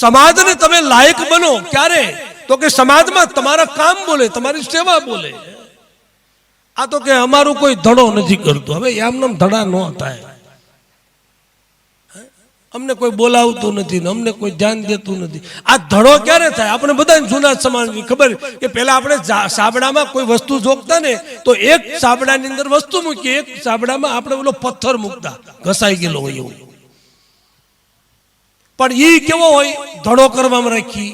સમાજને તમે લાયક બનો ક્યારે? તો કે સમાજમાં તમારા કામ બોલે, તમારી સેવા બોલે. આ તો કે અમારું કોઈ ધડો નથી કરતું. હવે એમને ધડા ન થાય. અમને કોઈ બોલાવતું નથી ને અમને કોઈ ધ્યાન દેતું નથી. આ ધડો ક્યારે થાય? આપણે બધા જૂના સમાજની ખબર કે પેલા આપણે સાબડામાં કોઈ વસ્તુ જોગતા ને તો એક સાબડાની અંદર વસ્તુ મૂકી, એક સાબડામાં આપણે ઓલો પથ્થર મૂકતા, ઘસાઈ ગયેલો હોય એવું. પણ ઈ કેવો હોય? ધડો કરવામાં રાખી,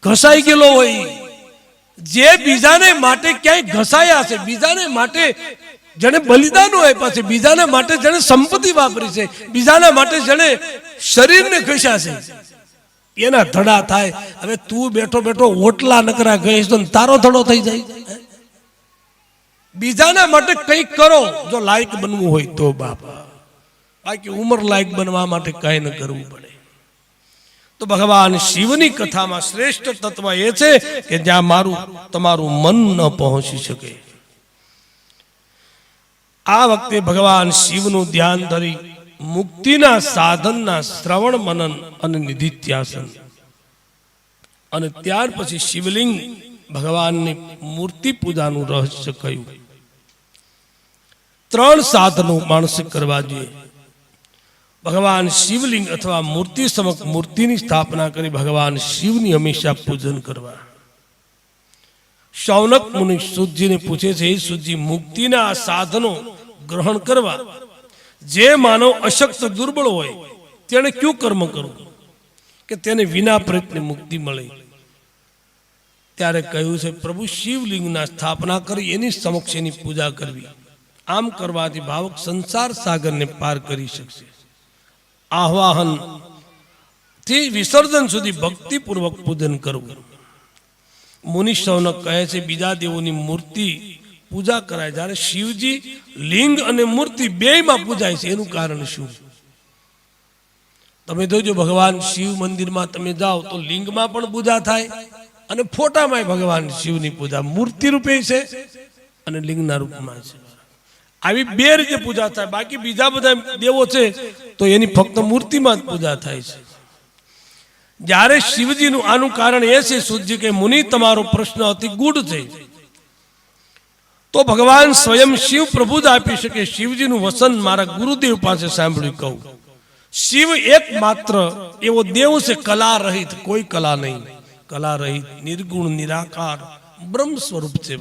ઘસાઈ ગયેલો હોય. જે બીજાને માટે ક્યાંય ઘસાયા છે, બીજાને માટે જેને બલિદાનો આપ્યા છે, બીજાના માટે જેને સંપત્તિ વાપરી છે, બીજાના માટે જેને શરીરને ઘસ્યા છે, એના ધડા થાય. હવે તું બેઠો બેઠો ઓટલા નકરા ગઈશ તો તારો ધડો થઈ જાય. બીજાના માટે કંઈક કરો જો લાયક બનવું હોય તો બાપા, બાકી ઉંમર લાયક બનવા માટે કઈ ન કરવું પડે. તો ભગવાન શિવની કથામાં શ્રેષ્ઠ તત્વ એ છે કે જ્યાં મારું તમારું મન ન પહોંચી શકે. આ વખતે ભગવાન શિવનું ધ્યાન ધરી મુક્તિના સાધનના શ્રવણ મનન અને નિધિધ્યાસન, અને ત્યાર પછી શિવલિંગ ભગવાનની મૂર્તિ પૂજાનું રહસ્ય કહ્યું. 3 સાધનો માણસે કરવા જોઈએ. ભગવાન શિવલિંગ અથવા મૂર્તિ સમક્ષ મૂર્તિની સ્થાપના કરી ભગવાન શિવની હંમેશા પૂજન કરવા. શૌનક મુનિ સુતજીને પૂછે છે, હે સુતજી, મુક્તિના સાધનો ગ્રહણ કરવા જે માનવ અશક્ત દુર્બળ હોય તેને ક્યું કર્મ કરવું કે તેને વિના પ્રયત્ને મુક્તિ મળે? ત્યારે કહ્યું છે, પ્રભુ શિવલિંગના સ્થાપના કરી એની સમક્ષ એની પૂજા કરવી. આમ કરવાથી ભાવક સંસાર સાગરને પાર કરી શકશે. આહ્વાહન થી વિસર્જન સુધી ભક્તિપૂર્વક પૂજન કરવું. મુનિ શૌનક કહે છે, બીજા દેવોની મૂર્તિ પૂજા કરાય, જ્યારે શિવજી લિંગ અને મૂર્તિ બેયમાં પૂજાય છે, એનું કારણ શું? તમે જોજો, ભગવાન શિવ મંદિરમાં તમે જાઓ તો લિંગમાં પણ પૂજા થાય અને ફોટામાં ભગવાન શિવની પૂજા મૂર્તિ રૂપે છે અને લિંગના રૂપમાં છે. આવી 2 રીતે પૂજા થાય. બાકી બીજા બધા દેવો છે તો એની ફક્ત મૂર્તિમાં જ પૂજા થાય છે. જ્યારે શિવજીનું આનું કારણ એ છે સુતજી કે મુનિ, તમારો પ્રશ્ન અતિ ગૂઢ છે. તો ભગવાન સ્વયં શિવ પ્રભુ જ આપી શકે. શિવજીનું વસન મારા ગુરુદેવ પાસે સાંભળ્યું કહું. શિવ એકમાત્ર એવો દેવ છે કલા રહિત, કોઈ કલા નહીં, કલા રહિત, નિર્ગુણ, નિરાકાર, બ્રહ્મ સ્વરૂપ છે.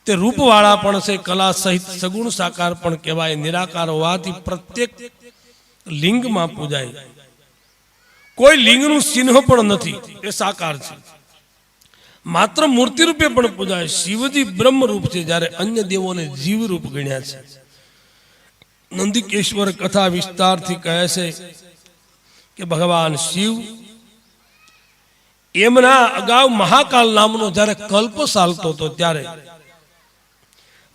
તે રૂપવાળા પણ છે, કલા સહિત સગુણ સાકાર પણ કહેવાય. નિરાકાર હોવાથી પ્રત્યેક લિંગમાં પૂજાય. કોઈ લિંગનું ચિહ્ન પણ નથી, એ સાકાર છે. માત્ર મૂર્તિ રૂપે પણ પૂજાય. શિવજી બ્રહ્મ રૂપ છે, જ્યારે અન્ય દેવોને જીવ રૂપ ગણ્યા છે. નંદિકેશ્વર કથા વિસ્તારથી કહે છે કે ભગવાન શિવ એમના અગાઉ મહાકાલ નામનો જ્યારે કલ્પ ચાલતો હતો ત્યારે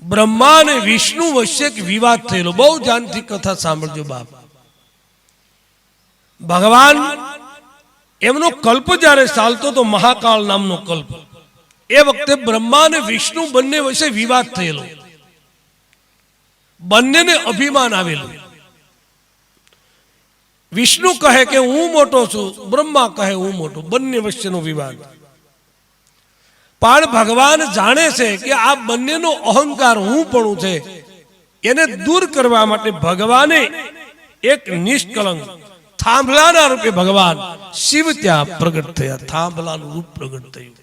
બ્રહ્મા અને વિષ્ણુ વચ્ચે એક વિવાદ થયેલો. બહુ ધ્યાનથી કથા સાંભળજો બાપ. ભગવાન એમનો કલ્પ જ્યારે ચાલતો તો મહાકાળ નામનો કલ્પ, એ વખતે બ્રહ્મા અને વિષ્ણુ બંને વચ્ચે વિવાદ થયેલો. બંનેને અભિમાન આવેલું. વિષ્ણુ કહે કે હું મોટો છું, બ્રહ્મા કહે હું મોટો, બંને વચ્ચેનો વિવાદ. પણ ભગવાન જાણે છે કે આ બંનેનો અહંકાર હું પણ છે, એને દૂર કરવા માટે ભગવાને એક નિષ્કલંક થાંભલાના રૂપે ભગવાન શિવ ત્યાં પ્રગટ થયા. થાંભલાનું રૂપ પ્રગટ થયું.